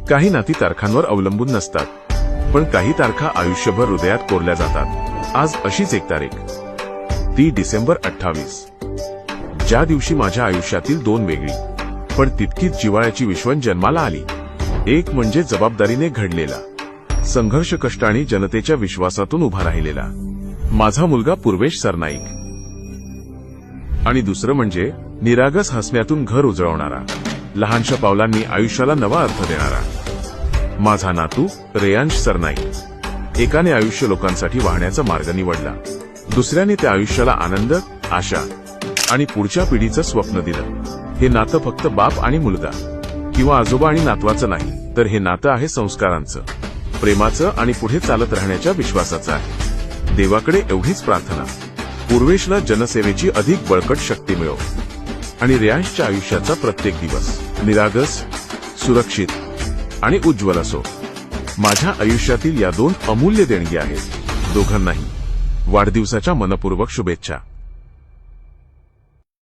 काही नाती तारखांवर अवलंबून नसतात, पण काही तारखा आयुष्यभर हृदयात कोरल्या जातात. आज अशीच एक तारीख, ती डिसेंबर 28, ज्या दिवशी माझ्या आयुष्यातील दोन वेगळी पण तितकीच जिव्हाळ्याची विश्वन जन्माला आली. एक म्हणजे जबाबदारीने घडलेला संघर्ष, कष्ट आणि जनतेच्या विश्वासातून उभा राहिलेला माझा मुलगा पूर्वेश सरनाईक, आणि दुसरं म्हणजे निरागस हसण्यातून घर उजळवणारा, लहानशा पावलांनी आयुष्याला नवा अर्थ देणारा माझा नातू रेयांश सरनाईक. एकाने आयुष्य लोकांसाठी वाहण्याचा मार्ग निवडला, दुसऱ्याने त्या आयुष्याला आनंद, आशा आणि पुढच्या पिढीचं स्वप्न दिलं. हे नातं फक्त बाप आणि मुलगा किंवा आजोबा आणि नातवाचं नाही, तर हे नातं आहे संस्कारांचं, प्रेमाचं आणि पुढे चालत राहण्याच्या विश्वासाचं आहे. देवाकडे एवढीच प्रार्थना, पूर्वेशला जनसेवेची अधिक बळकट शक्ती मिळो आणि रेयांशच्या आयुष्याचा प्रत्येक दिवस निरागस, सुरक्षित आणि उज्ज्वल असो. माझ्या आयुष्यातील या दोन अमूल्य देणगी आहेत. दोघांनाही वाढदिवसाच्या मनपूर्वक शुभेच्छा.